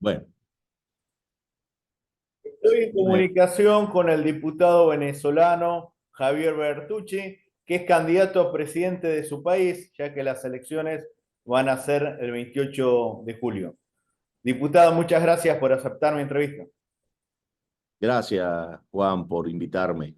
Bueno, Estoy en me- comunicación con el diputado venezolano Javier Bertucci, que es candidato a presidente de su país, ya que las elecciones van a ser el 28 de julio. Diputado, muchas gracias por aceptar mi entrevista. gracias, Juan, por invitarme.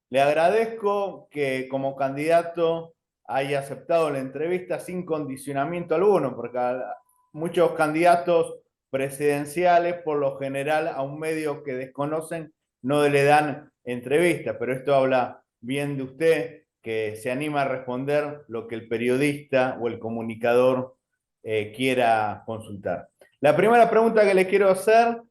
Le agradezco que como candidato haya aceptado la entrevista sin condicionamiento alguno, porque a muchos candidatos presidenciales, por lo general, a un medio que desconocen no le dan entrevista, pero esto habla bien de usted, que se anima a responder lo que el periodista o el comunicador quiera consultar. La primera pregunta que le quiero hacer,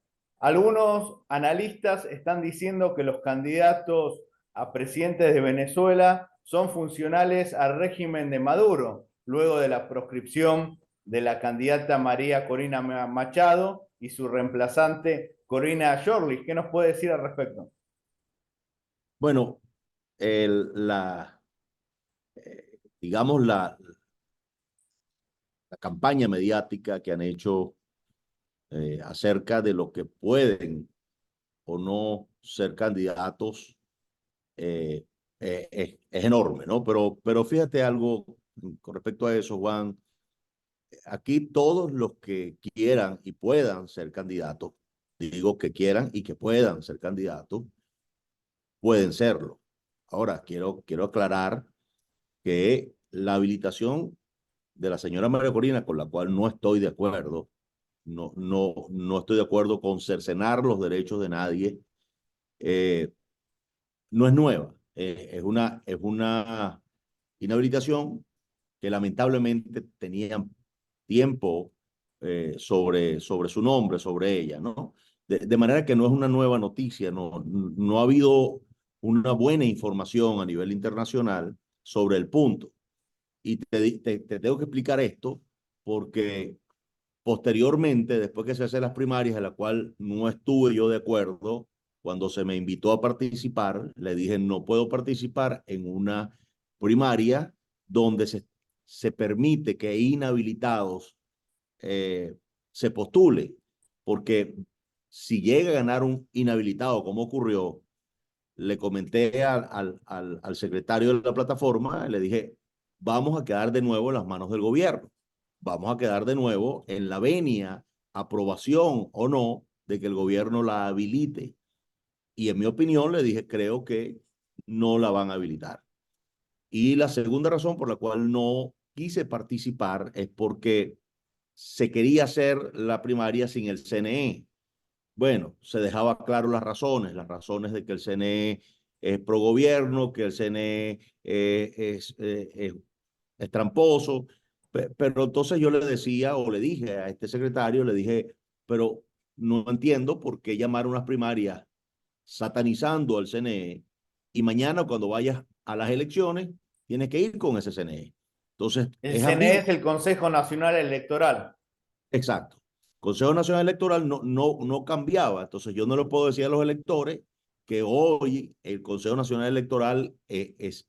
algunos analistas están diciendo que los candidatos a presidentes de Venezuela son funcionales al régimen de Maduro, luego de la proscripción de la candidata María Corina Machado y su reemplazante Corina Shorley. ¿Qué nos puede decir al respecto? Bueno, digamos, la campaña mediática que han hecho acerca de lo que pueden o no ser candidatos eh, es enorme, ¿no? Pero fíjate algo con respecto a eso, Juan. Aquí todos los que quieran y puedan ser candidatos, digo que quieran y que puedan ser candidatos, pueden serlo. Ahora, quiero aclarar que la habilitación de la señora María Corina, con la cual no estoy de acuerdo, no estoy de acuerdo con cercenar los derechos de nadie, eh, no es nueva. Es una inhabilitación que lamentablemente tenían tiempo sobre su nombre, sobre ella, ¿no? De manera que no es una nueva noticia, no ha habido una buena información a nivel internacional sobre el punto. Y te tengo que explicar esto porque posteriormente, después que se hacen las primarias, en la cual no estuve yo de acuerdo, cuando se me invitó a participar, le dije no puedo participar en una primaria donde se permite que inhabilitados eh, se postule, porque si llega a ganar un inhabilitado, como ocurrió, le comenté al secretario de la plataforma, le dije, vamos a quedar de nuevo en las manos del gobierno, vamos a quedar de nuevo en la venia, aprobación o no, de que el gobierno la habilite. Y en mi opinión le dije, creo que no la van a habilitar. Y la segunda razón por la cual no quise participar es porque se quería hacer la primaria sin el CNE. Bueno, se dejaba claro las razones de que el CNE es pro gobierno, que el CNE es tramposo, pero entonces yo le decía o le dije a este secretario, le dije, pero no entiendo por qué llamar unas primarias satanizando al CNE y mañana cuando vayas a las elecciones tienes que ir con ese CNE. Entonces El es CNE ambiguo. es el Consejo Nacional Electoral. Exacto. Consejo Nacional Electoral no cambiaba. Entonces yo no le puedo decir a los electores que hoy el Consejo Nacional Electoral es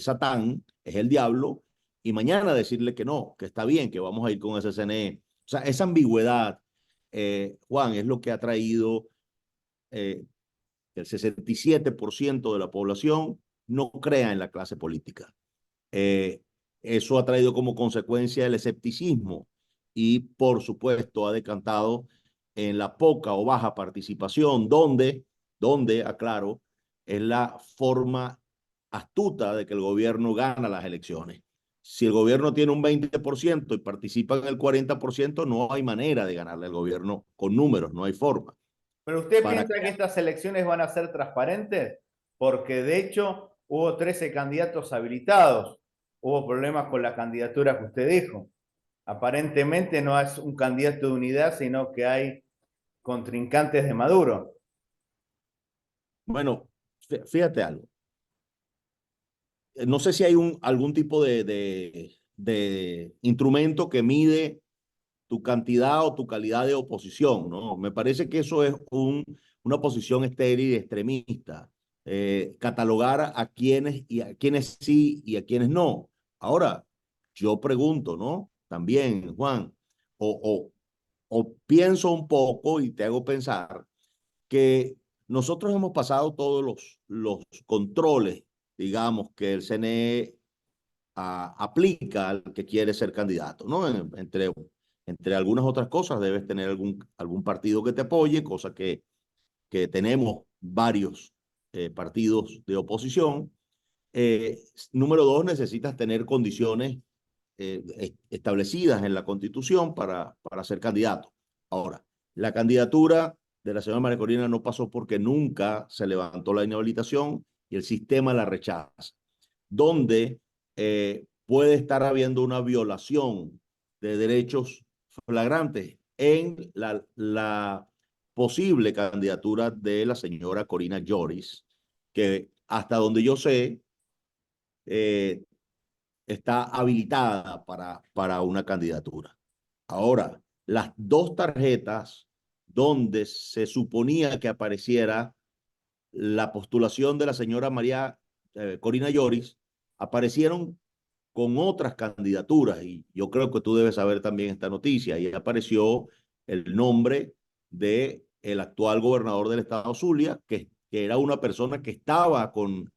Satán, es el diablo, y mañana decirle que no, que está bien, que vamos a ir con ese CNE. O sea, esa ambigüedad, Juan, es lo que ha traído eh, el 67% de la población no crea en la clase política. Eh, Eso ha traído como consecuencia el escepticismo y, por supuesto, ha decantado en la poca o baja participación, donde aclaro, es la forma astuta de que el gobierno gana las elecciones. Si el gobierno tiene un 20% y participa en el 40%, no hay manera de ganarle al gobierno con números, no hay forma. ¿Pero usted Para piensa que que estas elecciones van a ser transparentes? Porque de hecho hubo 13 candidatos habilitados. Hubo problemas con la candidatura que usted dijo. Aparentemente no es un candidato de unidad, sino que hay contrincantes de Maduro. bueno, fíjate algo. No sé si hay algún tipo de instrumento que mide tu cantidad o tu calidad de oposición, ¿no? Me parece que eso es una posición estéril y extremista. Catalogar a quienes sí y a quienes no. Ahora, yo pregunto, ¿no? También, Juan, o, o pienso un poco y te hago pensar que nosotros hemos pasado todos los controles, digamos, que el CNE aplica al que quiere ser candidato, ¿no? Entre algunas otras cosas, debes tener algún partido que te apoye, cosa que tenemos varios partidos de oposición. Número dos, necesitas tener condiciones establecidas en la Constitución para ser candidato. Ahora, la candidatura de la señora María Corina no pasó porque nunca se levantó la inhabilitación y el sistema la rechaza, donde puede estar habiendo una violación de derechos flagrantes en la posible candidatura de la señora Corina Lloris, que hasta donde yo sé, eh, está habilitada para una candidatura. Ahora, las dos tarjetas donde se suponía que apareciera la postulación de la señora María Corina Lloris, aparecieron con otras candidaturas y yo creo que tú debes saber también esta noticia y apareció el nombre de el actual gobernador del estado Zulia, que era una persona que estaba con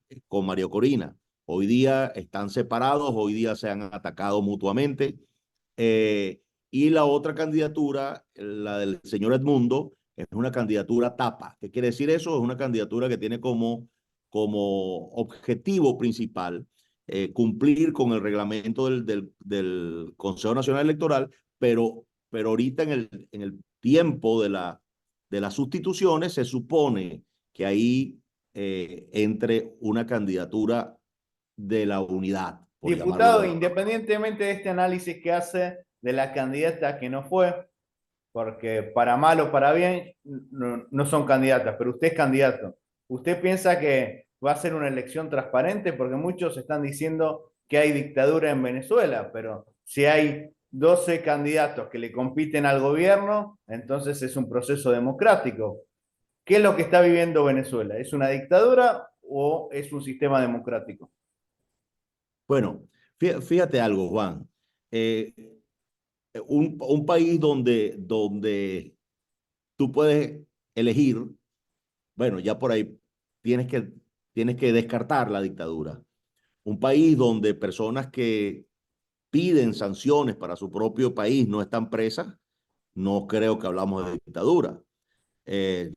María Corina. Hoy día están separados, hoy día se han atacado mutuamente. Y la otra candidatura, la del señor Edmundo, es una candidatura tapa. ¿Qué quiere decir eso? Es una candidatura que tiene como objetivo principal cumplir con el reglamento del Consejo Nacional Electoral, pero ahorita en el tiempo de las sustituciones se supone que ahí entre una candidatura de la unidad, por llamarlo de Diputado, alguna manera. independientemente de este análisis que hace de la candidata que no fue, porque para mal o para bien no son candidatas, pero usted es candidato. ¿Usted piensa que va a ser una elección transparente? Porque muchos están diciendo que hay dictadura en Venezuela, pero si hay 12 candidatos que le compiten al gobierno, entonces es un proceso democrático. ¿Qué es lo que está viviendo Venezuela? ¿Es una dictadura o es un sistema democrático? Bueno, fíjate algo, Juan. Eh, un país donde tú puedes elegir, bueno, ya por ahí tienes que, tienes que descartar la dictadura. Un país donde personas que piden sanciones para su propio país no están presas, no creo que hablamos de dictadura.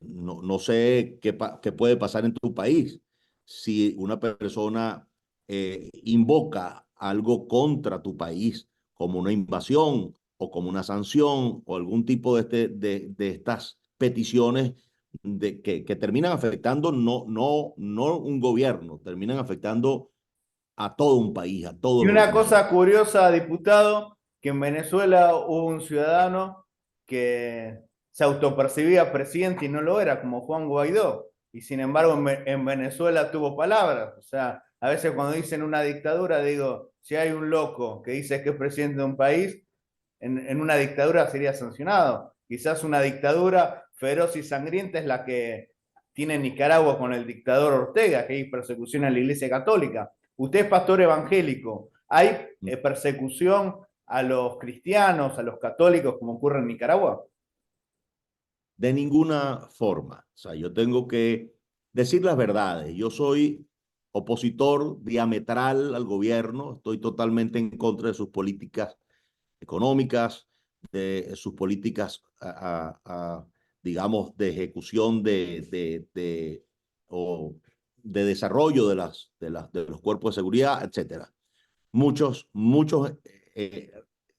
No sé qué puede pasar en tu país si una persona invoca algo contra tu país, como una invasión o como una sanción o algún tipo de estas peticiones que terminan afectando no un gobierno, terminan afectando a todo un país, a Y todos los una venezolanos. cosa curiosa, diputado, que en Venezuela hubo un ciudadano que se autopercibía presidente y no lo era, como Juan Guaidó, y sin embargo en Venezuela tuvo palabras. O sea, a veces cuando dicen una dictadura, digo, si hay un loco que dice que es presidente de un país, en una dictadura sería sancionado. Quizás una dictadura feroz y sangrienta es la que tiene Nicaragua con el dictador Ortega, que hay persecución en la Iglesia Católica. Usted es pastor evangélico. ¿Hay persecución a los cristianos, a los católicos, como ocurre en Nicaragua? De ninguna forma. O sea, yo tengo que decir las verdades. Yo soy opositor diametral al gobierno, estoy totalmente en contra de sus políticas económicas, de sus políticas, digamos, de ejecución o de desarrollo de los cuerpos de seguridad, etcétera. Muchos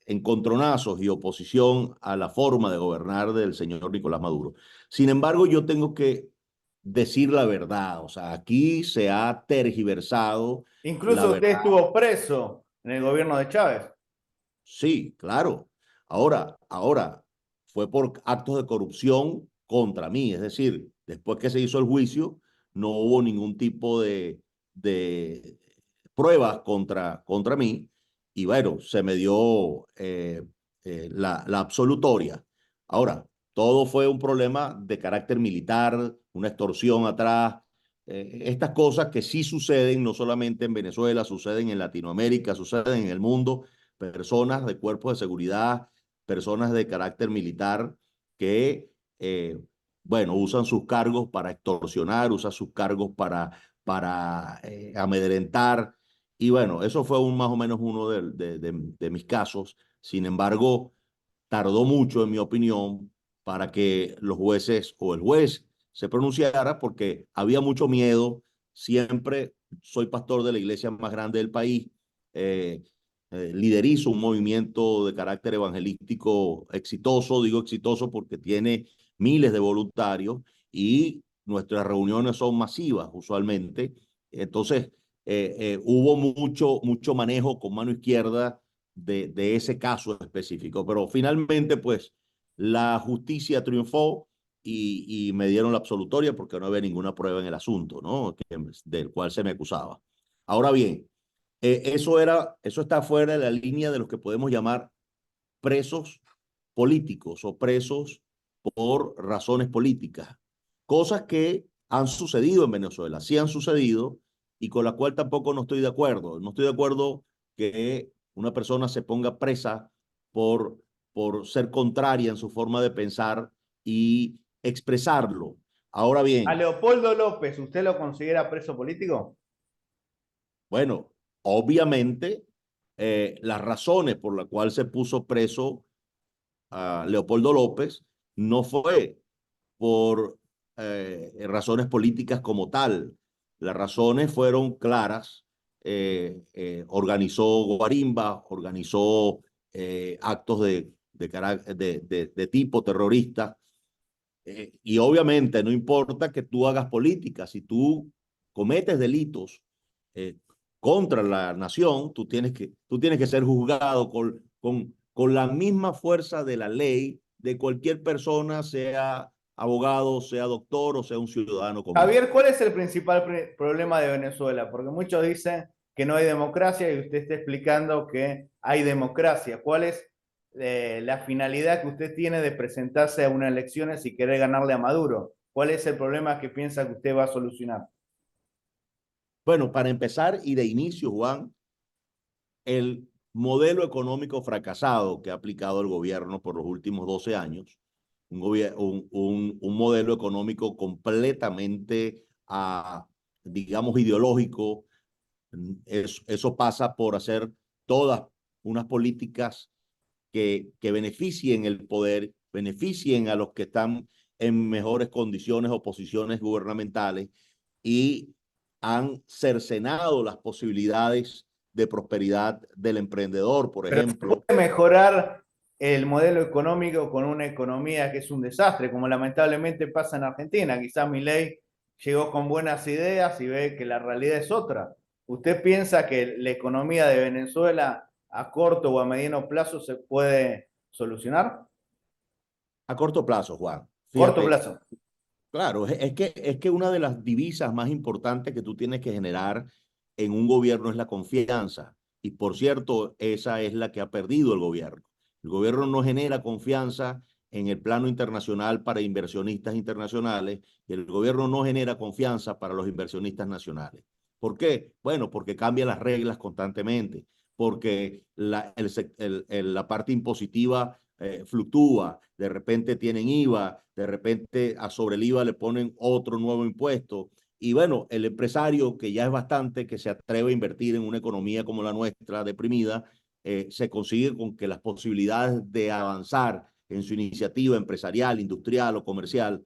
encontronazos y oposición a la forma de gobernar del señor Nicolás Maduro. Sin embargo, yo tengo que decir la verdad. O sea, aquí se ha tergiversado la Incluso usted verdad. estuvo preso en el gobierno de Chávez. Sí, claro. Ahora fue por actos de corrupción contra mí. Es decir, después que se hizo el juicio, no hubo ningún tipo de pruebas contra mí. Y bueno, se me dio la absolutoria. Ahora, todo fue un problema de carácter militar, una extorsión atrás. Estas cosas que sí suceden no solamente en Venezuela, suceden en Latinoamérica, suceden en el mundo, personas de cuerpos de seguridad personas de carácter militar que, bueno, usan sus cargos para extorsionar, usan sus cargos para amedrentar. Y bueno, eso fue más o menos uno de mis casos. Sin embargo, tardó mucho, en mi opinión, para que los jueces o el juez se pronunciara porque había mucho miedo. Siempre soy pastor de la iglesia más grande del país. Eh, Liderizo un movimiento de carácter evangelístico exitoso. Digo exitoso porque tiene miles de voluntarios y nuestras reuniones son masivas usualmente. Entonces, hubo mucho manejo con mano izquierda de ese caso específico. Pero finalmente, pues, la justicia triunfó y me dieron la absolutoria porque no había ninguna prueba en el asunto, ¿no? Del cual se me acusaba. Ahora bien, eso está fuera de la línea de los que podemos llamar presos políticos o presos por razones políticas. Cosas que han sucedido en Venezuela, sí han sucedido y con la cual tampoco no estoy de acuerdo. No estoy de acuerdo que una persona se ponga presa por, por ser contraria en su forma de pensar y expresarlo. Ahora A bien, Leopoldo López, ¿usted lo considera preso político? bueno, obviamente las razones por las cuales se puso preso a Leopoldo López no fue por razones políticas como tal. Las razones fueron claras. Organizó guarimba, organizó actos de tipo terrorista. Y obviamente no importa que tú hagas política, si tú cometes delitos eh, contra la nación, tú tienes que ser juzgado con la misma fuerza de la ley de cualquier persona, sea abogado, sea doctor o sea un ciudadano común. Javier, ¿cuál es el principal problema de Venezuela? Porque muchos dicen que no hay democracia y usted está explicando que hay democracia. ¿Cuál es la finalidad que usted tiene de presentarse a unas elecciones y querer ganarle a Maduro? ¿Cuál es el problema que piensa que usted va a solucionar? Bueno, para empezar y de inicio, Juan, el modelo económico fracasado que ha aplicado el gobierno por los últimos 12 años, un modelo económico completamente, digamos, ideológico. Eso pasa por hacer todas unas políticas que beneficien el poder, beneficien a los que están en mejores condiciones o posiciones gubernamentales y han cercenado las posibilidades de prosperidad del emprendedor, por Pero se ejemplo. puede mejorar el modelo económico con una economía que es un desastre, como lamentablemente pasa en Argentina. Quizás Milei llegó con buenas ideas y ve que la realidad es otra. ¿Usted piensa que la economía de Venezuela a corto o a mediano plazo se puede solucionar? A corto plazo, Juan. Corto Fíjate, plazo. claro, es que una de las divisas más importantes que tú tienes que generar en un gobierno es la confianza. Y por cierto, esa es la que ha perdido el gobierno. El gobierno no genera confianza en el plano internacional para inversionistas internacionales y el gobierno no genera confianza para los inversionistas nacionales. ¿Por qué? Bueno, porque cambia las reglas constantemente, porque la parte impositiva fluctúa, de repente tienen IVA, de repente sobre el IVA le ponen otro nuevo impuesto. Y bueno, el empresario, que ya es bastante, que se atreve a invertir en una economía como la nuestra, deprimida, se consigue con que las posibilidades de avanzar en su iniciativa empresarial, industrial o comercial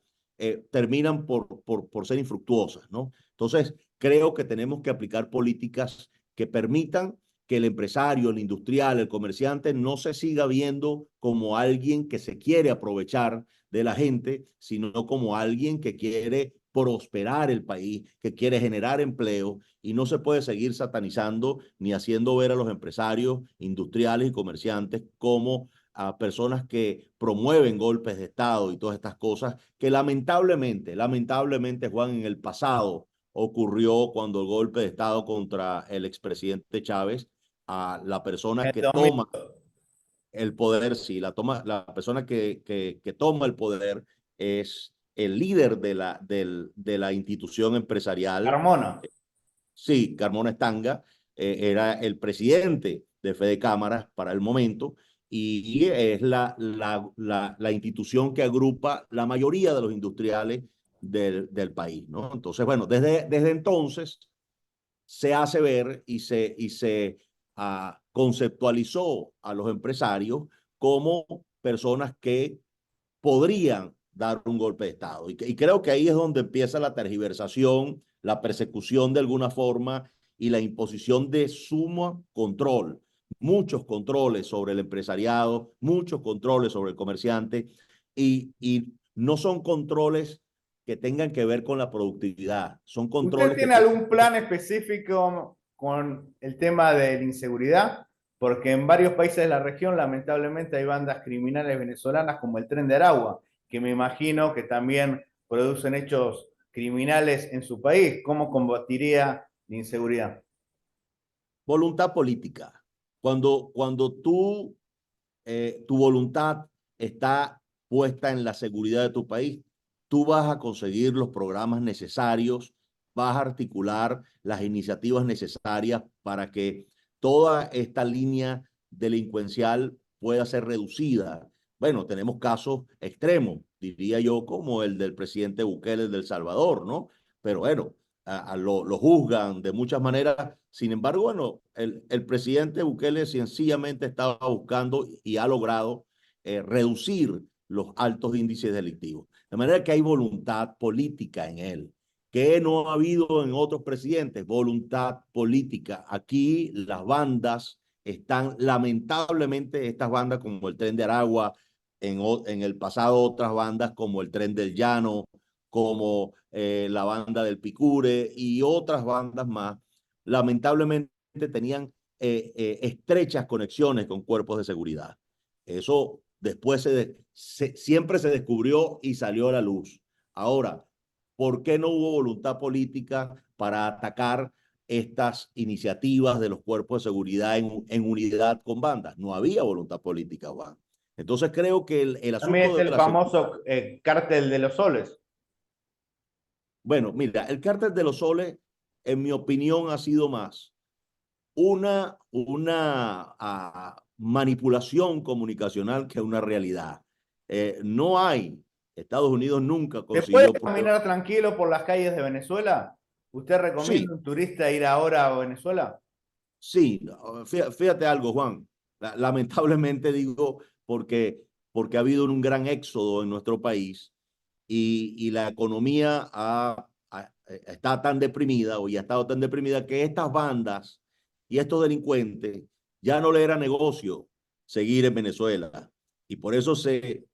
terminan por ser infructuosas, ¿no? Entonces, creo que tenemos que aplicar políticas que permitan que el empresario, el industrial, el comerciante no se siga viendo como alguien que se quiere aprovechar de la gente, sino como alguien que quiere prosperar el país, que quiere generar empleo y no se puede seguir satanizando ni haciendo ver a los empresarios industriales y comerciantes como a personas que promueven golpes de Estado y todas estas cosas que lamentablemente, Juan, en el pasado ocurrió cuando el golpe de Estado contra el expresidente Chávez, a la persona que toma el poder, sí, la persona que toma el poder es el líder de la institución empresarial. Carmona. Sí, Carmona Estanga era el presidente de Fede Cámaras para el momento y es la institución que agrupa la mayoría de los industriales del país, ¿no? Entonces, bueno, desde entonces se hace ver y se conceptualizó a los empresarios como personas que podrían dar un golpe de Estado. Y creo que ahí es donde empieza la tergiversación, la persecución de alguna forma y la imposición de sumo control. Muchos controles sobre el empresariado, muchos controles sobre el comerciante y no son controles que tengan que ver con la productividad, son ¿Usted controles que tiene tienen algún plan específico con el tema de la inseguridad? Porque en varios países de la región, lamentablemente, hay bandas criminales venezolanas como el Tren de Aragua, que me imagino que también producen hechos criminales en su país. ¿Cómo combatiría la inseguridad? voluntad política. Cuando tu voluntad está puesta en la seguridad de tu país, tú vas a conseguir los programas necesarios, vas a articular las iniciativas necesarias para que toda esta línea delincuencial pueda ser reducida. Bueno, tenemos casos extremos, diría yo, como el del presidente Bukele del Salvador, ¿no? Pero bueno, lo juzgan de muchas maneras. Sin embargo, bueno, el presidente Bukele sencillamente estaba buscando y ha logrado reducir los altos índices delictivos. De manera que hay voluntad política en él, que no ha habido en otros presidentes, voluntad política. Aquí las bandas están, lamentablemente, estas bandas como el Tren de Aragua, en el pasado otras bandas como el Tren del Llano, como la banda del Picure y otras bandas más, lamentablemente tenían estrechas conexiones con cuerpos de seguridad. Eso después siempre se descubrió y salió a la luz. Ahora, ¿por qué no hubo voluntad política para atacar estas iniciativas de los cuerpos de seguridad en unidad con bandas? No había voluntad política, Juan. Entonces creo que el También asunto es de el la seguridad. famoso cártel de los soles. Bueno, mira, el cártel de los soles, en mi opinión, ha sido más una manipulación comunicacional que una realidad. No hay, Estados Unidos nunca ¿Se puede consiguió pruebas. caminar tranquilo por las calles de Venezuela? ¿Usted recomienda Sí, a un turista ir ahora a Venezuela? sí, fíjate algo, Juan. Lamentablemente digo porque ha habido un gran éxodo en nuestro país y la economía está tan deprimida o ya ha estado tan deprimida que estas bandas y estos delincuentes ya no le era negocio seguir en Venezuela. Y por eso se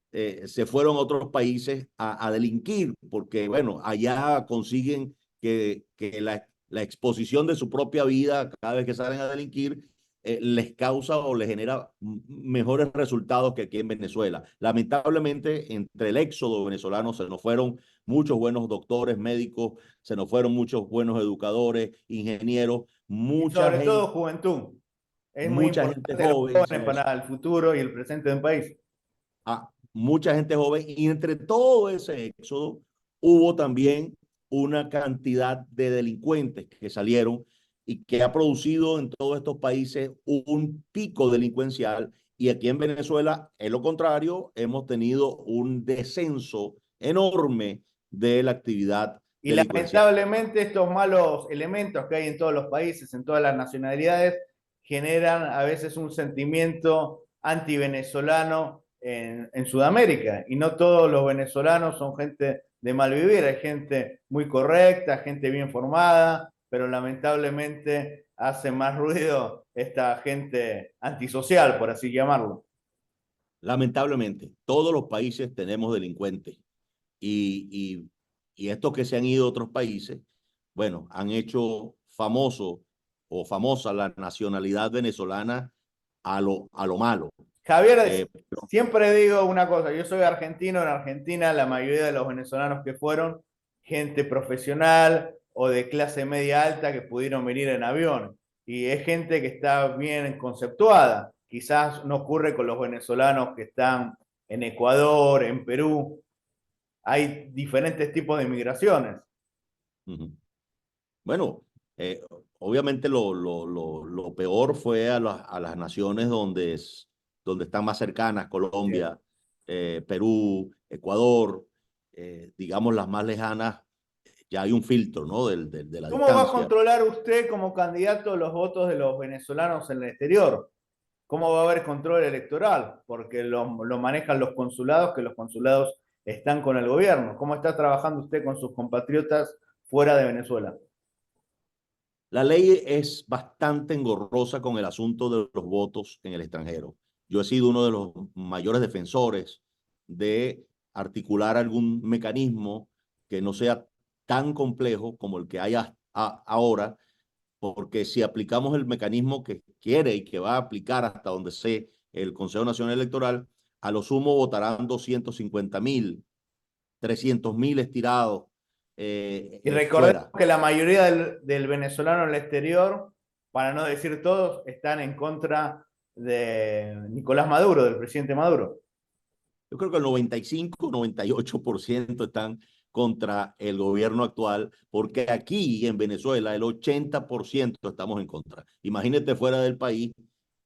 fueron a otros países a delinquir, porque bueno, allá consiguen que la exposición de su propia vida cada vez que salen a delinquir les causa o les genera mejores resultados que aquí en Venezuela. Lamentablemente, entre el éxodo venezolano se nos fueron muchos buenos doctores, médicos, se nos fueron muchos buenos educadores, ingenieros, Y sobre todo juventud. Es muy mucha gente importante los joven jóvenes para el futuro y el presente de un país. mucha gente joven, y entre todo ese éxodo hubo también una cantidad de delincuentes que salieron y que ha producido en todos estos países un pico delincuencial. Y aquí en Venezuela, en lo contrario, hemos tenido un descenso enorme de la actividad Y delincuencial. lamentablemente estos malos elementos que hay en todos los países, en todas las nacionalidades, generan a veces un sentimiento anti-venezolano en Sudamérica. Y no todos los venezolanos son gente de mal vivir, hay gente muy correcta, gente bien formada, pero lamentablemente hace más ruido esta gente antisocial, por así llamarlo. Lamentablemente, todos los países tenemos delincuentes y, y estos que se han ido a otros países, bueno, han hecho famoso o famosa la nacionalidad venezolana a lo malo. Javier, Pero siempre digo una cosa, yo soy argentino, en Argentina la mayoría de los venezolanos que fueron, gente profesional o de clase media alta que pudieron venir en avión, y es gente que está bien conceptuada, quizás no ocurre con los venezolanos que están en Ecuador, en Perú, hay diferentes tipos de migraciones. uh-huh. Bueno, obviamente lo peor fue a las naciones donde están más cercanas, Bien. Colombia, Perú, Ecuador, digamos las más lejanas, ya hay un filtro, ¿no? De la ¿Cómo va a distancia. controlar usted como candidato los votos de los venezolanos en el exterior? ¿Cómo va a haber control electoral? Porque lo manejan los consulados, que los consulados están con el gobierno. ¿Cómo está trabajando usted con sus compatriotas fuera de Venezuela? La ley es bastante engorrosa con el asunto de los votos en el extranjero. Yo he sido uno de los mayores defensores de articular algún mecanismo que no sea tan complejo como el que hay ahora, porque si aplicamos el mecanismo que quiere y que va a aplicar hasta donde sé el Consejo Nacional Electoral, a lo sumo votarán 250.000, 300.000 estirados Y recordemos fuera. que la mayoría del venezolano en el exterior, para no decir todos, están en contra de Nicolás Maduro, del presidente Maduro. Yo creo que el 95, 98% están contra el gobierno actual, porque aquí en Venezuela el 80% estamos en contra. Imagínate fuera del país,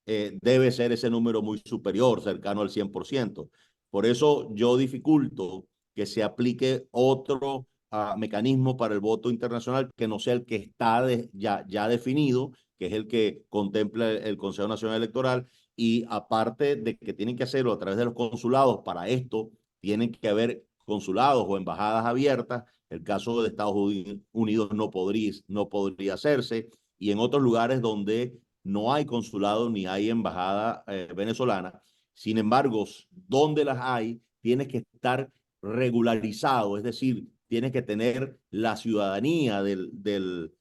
debe ser ese número muy superior, cercano al 100%. Por eso yo dificulto que se aplique otro mecanismo para el voto internacional que no sea el que está ya definido, que es el que contempla el Consejo Nacional Electoral, y aparte de que tienen que hacerlo a través de los consulados, para esto tienen que haber consulados o embajadas abiertas. El caso de Estados Unidos no podría hacerse, y en otros lugares donde no hay consulado ni hay embajada venezolana. Sin embargo, donde las hay, tienes que estar regularizado, es decir, tienes que tener la ciudadanía del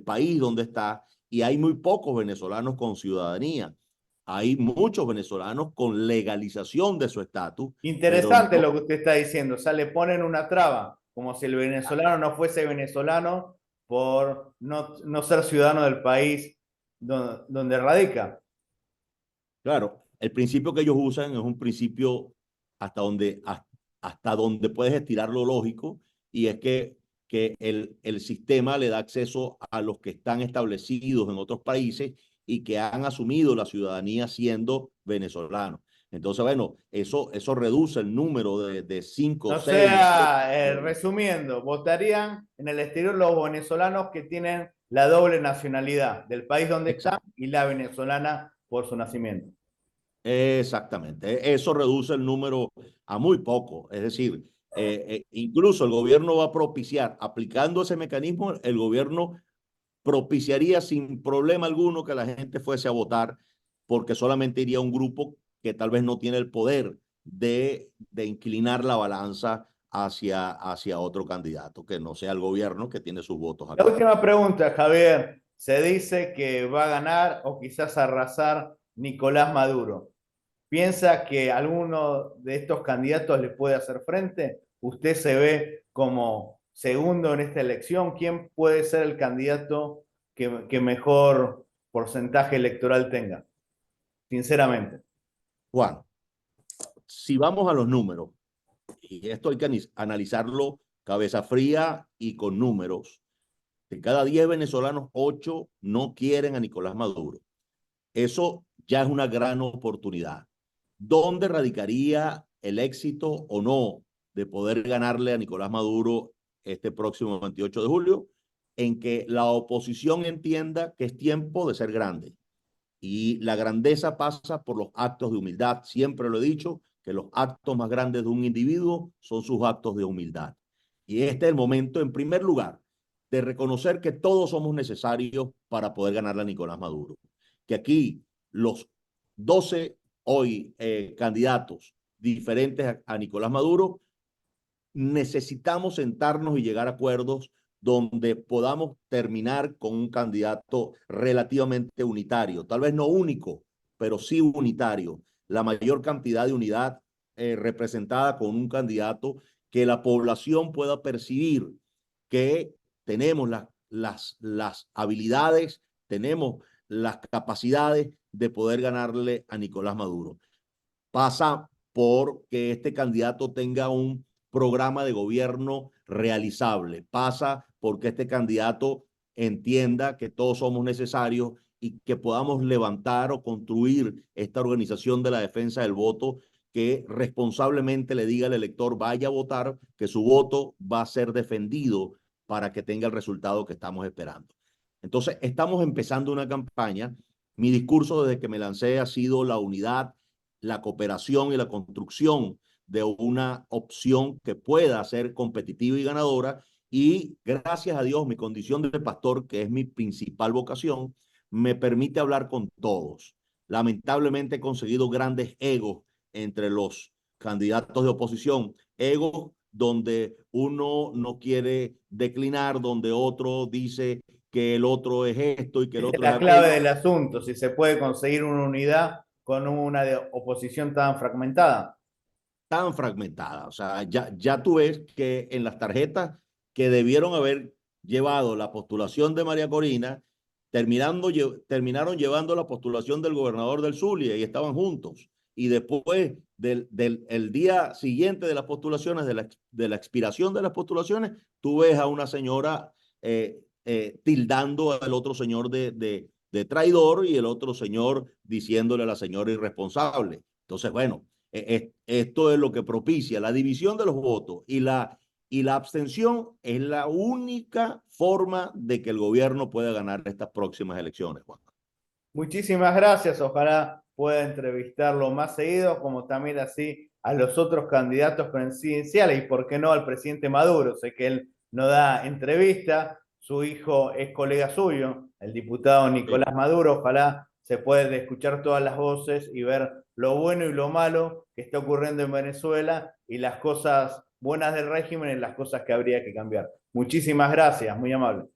país donde está, y hay muy pocos venezolanos con ciudadanía. Hay muchos venezolanos con legalización de su estatus, pero Interesante no. lo que usted está diciendo. O sea, le ponen una traba, como si el venezolano no fuese venezolano por no ser ciudadano del país donde radica. Claro, el principio que ellos usan es un principio hasta donde, hasta donde puedes estirar lo lógico, y es que el sistema le da acceso a los que están establecidos en otros países y que han asumido la ciudadanía siendo venezolanos. Entonces, bueno, eso reduce el número de 5, O 6. sea, resumiendo, votarían en el exterior los venezolanos que tienen la doble nacionalidad del país donde están Exacto. y la venezolana por su nacimiento. Exactamente. Eso reduce el número a muy poco. Es decir, incluso el gobierno va a propiciar, aplicando ese mecanismo, el gobierno propiciaría sin problema alguno que la gente fuese a votar, porque solamente iría un grupo que tal vez no tiene el poder de inclinar la balanza hacia otro candidato, que no sea el gobierno que tiene sus votos La acá. última pregunta, Javier. Se dice que va a ganar o quizás arrasar Nicolás Maduro. ¿Piensa que alguno de estos candidatos le puede hacer frente? ¿Usted se ve como segundo en esta elección? ¿Quién puede ser el candidato que mejor porcentaje electoral tenga? Sinceramente. Juan, si vamos a los números, y esto hay que analizarlo cabeza fría y con números, de cada 10 venezolanos, 8 no quieren a Nicolás Maduro. Eso ya es una gran oportunidad. ¿Dónde radicaría el éxito o no de poder ganarle a Nicolás Maduro este próximo 28 de julio? En que la oposición entienda que es tiempo de ser grande. Y la grandeza pasa por los actos de humildad. Siempre lo he dicho, que los actos más grandes de un individuo son sus actos de humildad. Y este es el momento, en primer lugar, de reconocer que todos somos necesarios para poder ganarle a Nicolás Maduro. Que aquí los 12 hoy candidatos diferentes a Nicolás Maduro, necesitamos sentarnos y llegar a acuerdos donde podamos terminar con un candidato relativamente unitario, tal vez no único, pero sí unitario, la mayor cantidad de unidad representada con un candidato que la población pueda percibir que tenemos las habilidades, tenemos las capacidades de poder ganarle a Nicolás Maduro. Pasa por que este candidato tenga un programa de gobierno realizable. Pasa porque este candidato entienda que todos somos necesarios y que podamos levantar o construir esta organización de la defensa del voto que responsablemente le diga al elector vaya a votar, que su voto va a ser defendido para que tenga el resultado que estamos esperando. Entonces, estamos empezando una campaña. Mi discurso desde que me lancé ha sido la unidad, la cooperación y la construcción de una opción que pueda ser competitiva y ganadora. Y gracias a Dios, mi condición de pastor, que es mi principal vocación, me permite hablar con todos. Lamentablemente he conseguido grandes egos entre los candidatos de oposición, egos donde uno no quiere declinar, donde otro dice que el otro es esto y que el Esa es otro es la clave aquello. del asunto, si se puede conseguir una unidad con una oposición tan fragmentada. Tan fragmentada. O sea, ya tú ves que en las tarjetas que debieron haber llevado la postulación de María Corina, terminaron llevando la postulación del gobernador del Zulia y estaban juntos. Y después el día siguiente de las postulaciones, de la expiración de las postulaciones, tú ves a una señora tildando al otro señor de traidor y el otro señor diciéndole a la señora irresponsable. Entonces, bueno, esto es lo que propicia la división de los votos y la abstención es la única forma de que el gobierno pueda ganar estas próximas elecciones, Juan. Muchísimas gracias, ojalá pueda entrevistarlo más seguido, como también así a los otros candidatos presidenciales y por qué no al presidente Maduro. Sé que él no da entrevista, su hijo es colega suyo, el diputado Sí. Nicolás Maduro, ojalá se pueda escuchar todas las voces y ver lo bueno y lo malo que está ocurriendo en Venezuela y las cosas buenas del régimen y las cosas que habría que cambiar. Muchísimas gracias, muy amable.